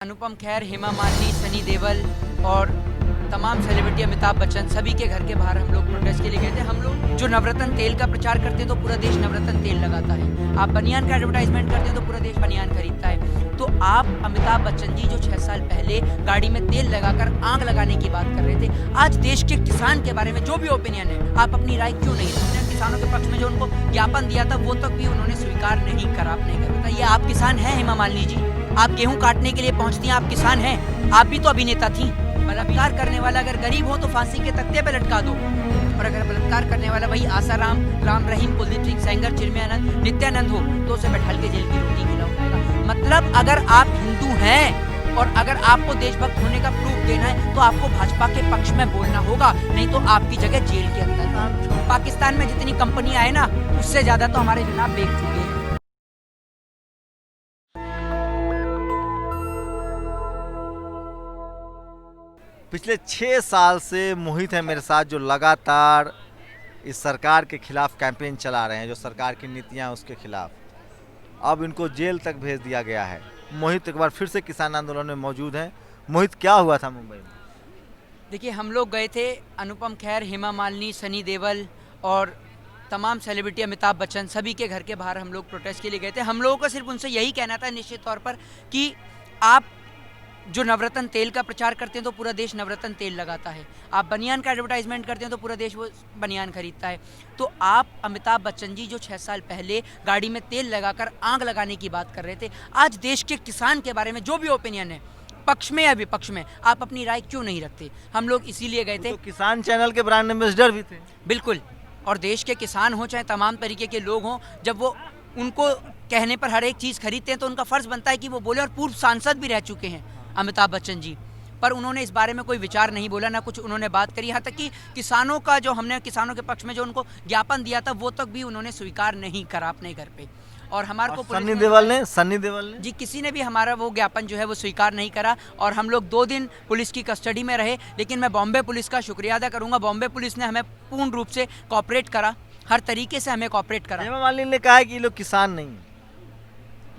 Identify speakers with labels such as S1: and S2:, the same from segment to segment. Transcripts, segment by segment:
S1: अनुपम खेर, हेमा मालिनी, सनी देओल और तमाम सेलिब्रिटी, अमिताभ बच्चन, सभी के घर के बाहर हम लोग प्रोटेस्ट के लिए गए थे। हम लोग जो नवरत्न तेल का प्रचार करते हैं तो पूरा देश नवरत्न तेल लगाता है। आप बनियान का एडवर्टाइजमेंट करते हैं तो पूरा देश बनियान खरीदता है। तो आप अमिताभ बच्चन जी जो 6 साल पहले गाड़ी में तेल लगाकर आग लगाने की बात कर रहे थे, आज देश के किसान के बारे में जो भी ओपिनियन है, आप अपनी राय क्यों नहीं रखते? किसानों के पक्ष में जो उनको ज्ञापन दिया था वो तक भी उन्होंने स्वीकार नहीं करा अपने घर में। ये आप किसान हैं हेमा मालिनी जी? आप गेहूं काटने के लिए पहुंचती हैं, आप किसान हैं? आप भी तो अभिनेता थी। बलात्कार करने वाला अगर गरीब हो तो फांसी के तख्ते पे लटका दो, और अगर बलात्कार करने वाला वही आसाराम, राम रहीम, कुलदीप सिंह सेंगर, चिन्मयानंद, नित्यानंद हो तो उसे बैठाल के जेल की रोटी खिलाओ। मतलब अगर आप हिंदू हैं और अगर आपको देशभक्त होने का प्रूफ देना है तो आपको भाजपा के पक्ष में बोलना होगा, नहीं तो आपकी जगह जेल के अंदर। पाकिस्तान में जितनी कंपनी आए ना, उससे ज्यादा तो हमारे जनाब बेच चुके हैं।
S2: पिछले 6 साल से मोहित है मेरे साथ, जो लगातार इस सरकार के खिलाफ कैंपेन चला रहे हैं, जो सरकार की नीतियां उसके खिलाफ। अब इनको जेल तक भेज दिया गया है। मोहित एक बार फिर से किसान आंदोलन में मौजूद हैं। मोहित, क्या हुआ था मुंबई में?
S1: देखिए, हम लोग गए थे, अनुपम खेर, हेमा मालिनी, सनी देओल और तमाम सेलिब्रिटी, अमिताभ बच्चन, सभी के घर के बाहर हम लोग प्रोटेस्ट के लिए गए थे। हम लोगों को सिर्फ उनसे यही कहना था निश्चित तौर पर कि आप जो नवरत्न तेल का प्रचार करते हैं तो पूरा देश नवरत्न तेल लगाता है। आप बनियान का एडवर्टाइजमेंट करते हैं तो पूरा देश वो बनियान खरीदता है। तो आप अमिताभ बच्चन जी जो 6 साल पहले गाड़ी में तेल लगाकर आग लगाने की बात कर रहे थे, आज देश के किसान के बारे में जो भी ओपिनियन है, पक्ष में या विपक्ष में, आप अपनी राय क्यों नहीं रखते? हम लोग इसीलिए गए थे।
S2: तो किसान चैनल के ब्रांड एम्बेसडर भी थे।
S1: बिल्कुल, और देश के किसान हो चाहे तमाम तरीके के लोग हों, जब वो उनको कहने पर हर एक चीज़ खरीदते हैं तो उनका फर्ज बनता है कि वो बोले। और पूर्व सांसद भी रह चुके हैं अमिताभ बच्चन जी, पर उन्होंने इस बारे में कोई विचार नहीं बोला, ना कुछ उन्होंने बात करी। यहाँ तक कि किसानों का जो हमने किसानों के पक्ष में जो उनको ज्ञापन दिया था वो तक भी उन्होंने स्वीकार नहीं करा अपने घर पे। और हमारे को
S2: सन्नी देओल ने
S1: जी, किसी ने भी हमारा वो ज्ञापन जो है वो स्वीकार नहीं करा। और हम लोग 2 दिन पुलिस की कस्टडी में रहे। लेकिन मैं बॉम्बे पुलिस का शुक्रिया अदा करूंगा, बॉम्बे पुलिस ने हमें पूर्ण रूप से कॉपरेट करा, हर तरीके से हमें कॉपरेट करा।
S2: हेमा मालिनी ने कहा है कि ये लोग किसान नहीं है।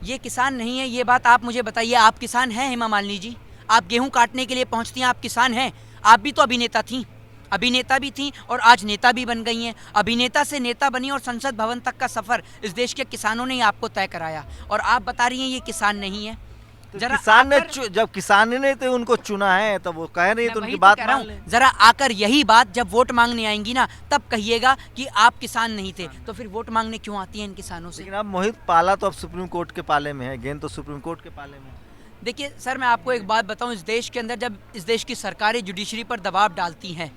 S1: ये किसान नहीं है, ये बात आप मुझे बताइए, आप किसान हैं हेमा मालिनी जी? आप गेहूं काटने के लिए पहुंचती हैं, आप किसान हैं? आप भी तो अभिनेता थी, अभिनेता भी थी और आज नेता भी बन गई हैं। अभिनेता से नेता बनी और संसद भवन तक का सफर इस देश के किसानों ने आपको तय कराया, और आप बता रही हैं ये किसान नहीं है।
S2: तो किसान ने जब किसान ने तो उनको चुना है तब वो कह रही है तो उनकी बात मान ले।
S1: जरा आकर यही बात जब वोट मांगने आएंगी ना, तब कहिएगा कि आप किसान नहीं थे। तो फिर वोट मांगने क्यों आती हैं इन किसानों से?
S2: लेकिन अब मोहित, पाला तो अब सुप्रीम कोर्ट के पाले में है, गेंद तो सुप्रीम कोर्ट के पाले में है।
S1: देखिए सर, मैं आपको एक बात बताऊं, इस देश के अंदर जब इस देश की सरकारें जुडिशरी पर दबाव डालती हैं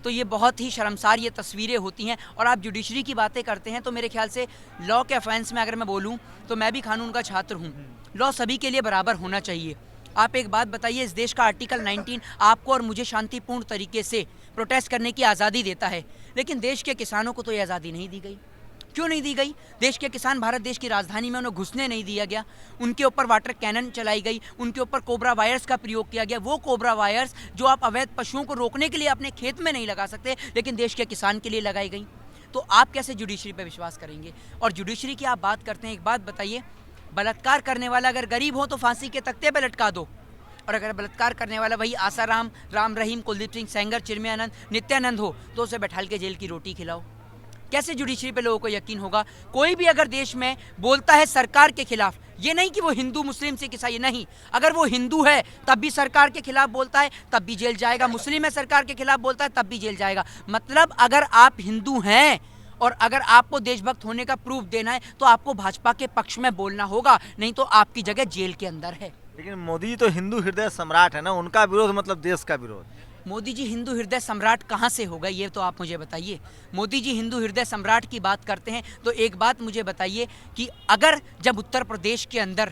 S1: तो ये बहुत ही शर्मसार ये तस्वीरें होती हैं। और आप जुडिशरी की बातें करते हैं तो मेरे ख्याल से लॉ के ऑफेंस में अगर मैं बोलूं तो मैं भी कानून का छात्र हूं। लॉ सभी के लिए बराबर होना चाहिए। आप एक बात बताइए, इस देश का आर्टिकल 19 आपको और मुझे शांतिपूर्ण तरीके से प्रोटेस्ट करने की आज़ादी देता है, लेकिन देश के किसानों को तो ये आज़ादी नहीं दी गई। क्यों नहीं दी गई? देश के किसान, भारत देश की राजधानी में उन्हें घुसने नहीं दिया गया, उनके ऊपर वाटर कैनन चलाई गई, उनके ऊपर कोबरा वायर्स का प्रयोग किया गया। वो कोबरा वायर्स जो आप अवैध पशुओं को रोकने के लिए अपने खेत में नहीं लगा सकते, लेकिन देश के किसान के लिए लगाई गई। तो आप कैसे जुडिशरी पर विश्वास करेंगे? और जुडिशरी की आप बात करते हैं, एक बात बताइए, बलात्कार करने वाला अगर गरीब हो तो फांसी के तख्ते पर लटका दो, और अगर बलात्कार करने वाला वही आसाराम, राम रहीम, कुलदीप सिंह सेंगर, चिन्मयानंद, नित्यानंद हो तो उसे बैठाल के जेल की रोटी खिलाओ। कैसे जुडिशरी पे लोगों को यकीन होगा? कोई भी अगर देश में बोलता है सरकार के खिलाफ, ये नहीं कि वो हिंदू, मुस्लिम, सिख, ईसाई, नहीं, अगर वो हिंदू है तब भी सरकार के खिलाफ बोलता है तब भी जेल जाएगा, मुस्लिम है सरकार के खिलाफ बोलता है तब भी जेल जाएगा। मतलब अगर आप हिंदू हैं और अगर आपको देशभक्त होने का प्रूफ देना है तो आपको भाजपा के पक्ष में बोलना होगा, नहीं तो आपकी जगह जेल के अंदर है।
S2: लेकिन मोदी जी तो हिंदू हृदय सम्राट है ना, उनका विरोध मतलब देश का विरोध।
S1: मोदी जी हिंदू हृदय सम्राट कहाँ से हो गए, ये तो आप मुझे बताइए। मोदी जी हिंदू हृदय सम्राट की बात करते हैं तो एक बात मुझे बताइए कि अगर जब उत्तर प्रदेश के अंदर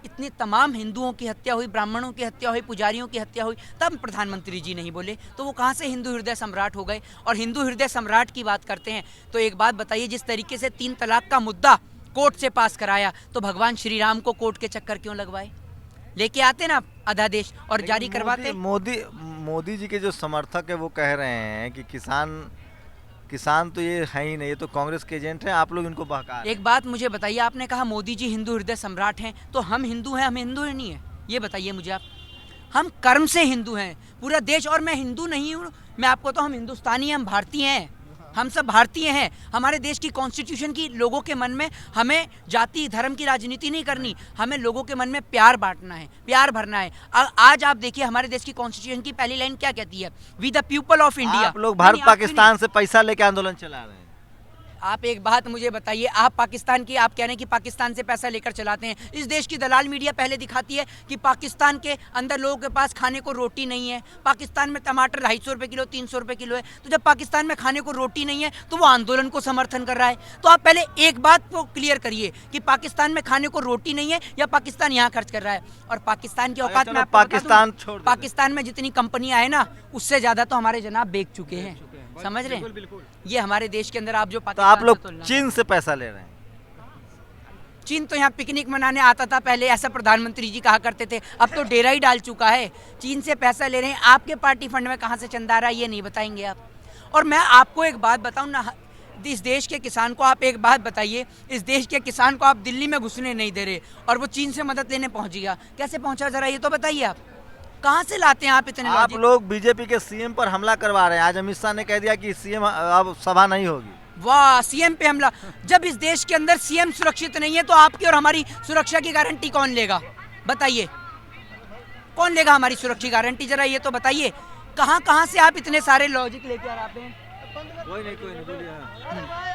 S1: इतनी तमाम हिंदुओं की हत्या हुई, ब्राह्मणों की हत्या हुई, पुजारियों की हत्या हुई, तब प्रधानमंत्री जी नहीं बोले, तो वो कहाँ से हिंदू हृदय सम्राट हो गए? और हिंदू हृदय सम्राट की बात करते हैं तो एक बात बताइए, जिस तरीके से 3 तलाक का मुद्दा कोर्ट से पास कराया, तो भगवान श्री राम को कोर्ट के चक्कर क्यों लगवाए? लेके आते ना अध्यादेश और जारी करवाते।
S2: मोदी जी के जो समर्थक है वो कह रहे हैं कि किसान तो ये है ही नहीं, ये तो कांग्रेस के एजेंट हैं, आप लोग इनको बहका रहे हैं।
S1: एक बात मुझे बताइए, आपने कहा मोदी जी हिंदू हृदय सम्राट हैं, तो हम हिंदू हैं? हम हिंदू ही नहीं है। ये बताइए मुझे आप। हम कर्म से हिंदू हैं, पूरा देश, और मैं हिंदू नहीं हूँ, मैं आपको तो, हम हिंदुस्तानी हैं, हम भारतीय हैं, हम सब भारतीय हैं। हमारे देश की कॉन्स्टिट्यूशन की लोगों के मन में, हमें जाति धर्म की राजनीति नहीं करनी, हमें लोगों के मन में प्यार बांटना है, प्यार भरना है। आज आप देखिए हमारे देश की कॉन्स्टिट्यूशन की पहली लाइन क्या कहती है? We the people of India.
S2: आप लोग भारत पाकिस्तान से पैसा लेके आंदोलन चला रहे हैं।
S1: आप एक बात मुझे बताइए, आप पाकिस्तान की, आप कह रहे हैं कि पाकिस्तान से पैसा लेकर चलाते हैं। इस देश की दलाल मीडिया पहले दिखाती है कि पाकिस्तान के अंदर लोगों के पास खाने को रोटी नहीं है, पाकिस्तान में टमाटर 250 रुपये किलो, 300 रुपये किलो है। तो जब पाकिस्तान में खाने को रोटी नहीं है तो वो आंदोलन को समर्थन कर रहा है। तो आप पहले एक बात को क्लियर करिए कि पाकिस्तान में खाने को रोटी नहीं है या पाकिस्तान यहाँ खर्च कर रहा है। और पाकिस्तान की औकात में
S2: पाकिस्तान छोड़,
S1: पाकिस्तान में जितनी कंपनियां है ना, उससे ज्यादा तो हमारे जनाब बेच चुके हैं, समझ रहे हैं? ये हमारे देश के अंदर आप जो
S2: तो आप लोग चीन से पैसा ले रहे हैं।
S1: चीन तो यहाँ पिकनिक मनाने आता था पहले, ऐसा प्रधानमंत्री जी कहा करते थे, अब तो डेरा ही डाल चुका है। चीन से पैसा ले रहे हैं, आपके पार्टी फंड में कहाँ से चंदा आ रहा है ये नहीं बताएंगे आप। और मैं आपको एक बात बताऊँ ना, इस देश के किसान को आप एक बात बताइए, इस देश के किसान को आप दिल्ली में घुसने नहीं दे रहे और वो चीन से मदद लेने पहुँच गया। कैसे पहुँचा जरा ये तो बताइए आप, कहाँ से लाते हैं आप इतने?
S2: आप लोग बीजेपी के सीएम पर हमला करवा रहे हैं। आज अमित शाह ने कह दिया कि सीएम अब सभा नहीं होगी।
S1: वाह, सीएम पे हमला! जब इस देश के अंदर सीएम सुरक्षित नहीं है तो आपकी और हमारी सुरक्षा की गारंटी कौन लेगा? बताइए, कौन लेगा हमारी सुरक्षा गारंटी? जरा ये तो बताइए, कहाँ कहाँ से आप इतने सारे लॉजिक लेके आते हैं?
S2: कोई नहीं बोलिए।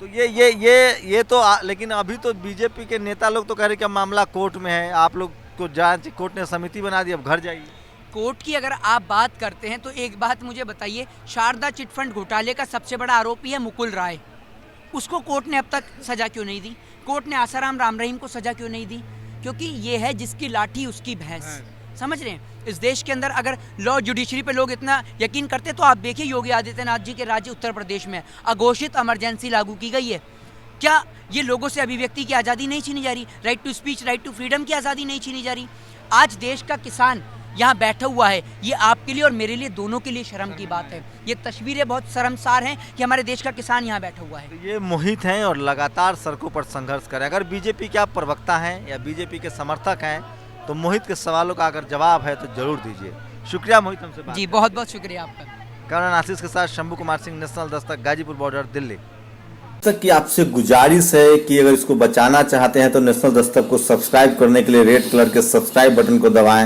S2: तो ये तो लेकिन अभी तो बीजेपी के नेता लोग तो कह रहे कि मामला कोर्ट में है, आप लोग को जांच, कोर्ट ने समिति बना दी, अब घर जाइए।
S1: कोर्ट की अगर आप बात करते हैं तो एक बात मुझे बताइए, शारदा चिटफंड घोटाले का सबसे बड़ा आरोपी है मुकुल राय, उसको कोर्ट ने अब तक सजा क्यों नहीं दी? कोर्ट ने आसाराम राम रहीम को सजा क्यों नहीं दी? क्योंकि ये है जिसकी लाठी उसकी भैंस, समझ रहे हैं? इस देश के अंदर अगर लॉ जुडिशरी पे लोग इतना यकीन करते तो आप देखिए योगी आदित्यनाथ जी के राज्य उत्तर प्रदेश में अघोषित इमरजेंसी लागू की गई है। क्या ये लोगों से अभिव्यक्ति की आज़ादी नहीं छीनी जा रही? Right to speech, right to freedom की आज़ादी नहीं छीनी जा रही? आज देश का किसान यहाँ बैठा हुआ है, ये आपके लिए और मेरे लिए, दोनों के लिए शर्म की बात है। ये तस्वीरें बहुत शर्मसार हैं कि हमारे देश का किसान यहाँ बैठा हुआ है।
S2: तो ये मोहित हैं और लगातार सड़कों पर संघर्ष करें। अगर बीजेपी के आप प्रवक्ता हैं या बीजेपी के समर्थक हैं तो मोहित के सवालों का अगर जवाब है तो जरूर दीजिए। शुक्रिया मोहित हमसे बात।
S1: जी बहुत बहुत शुक्रिया आपका।
S2: करण आशीष के साथ शंभू कुमार सिंह, नेशनल दस्तक, गाजीपुर बॉर्डर, दिल्ली।
S3: तक की आपसे गुजारिश है कि अगर इसको बचाना चाहते हैं तो नेशनल दस्तक को सब्सक्राइब करने के लिए रेड कलर के सब्सक्राइब बटन को दबाएं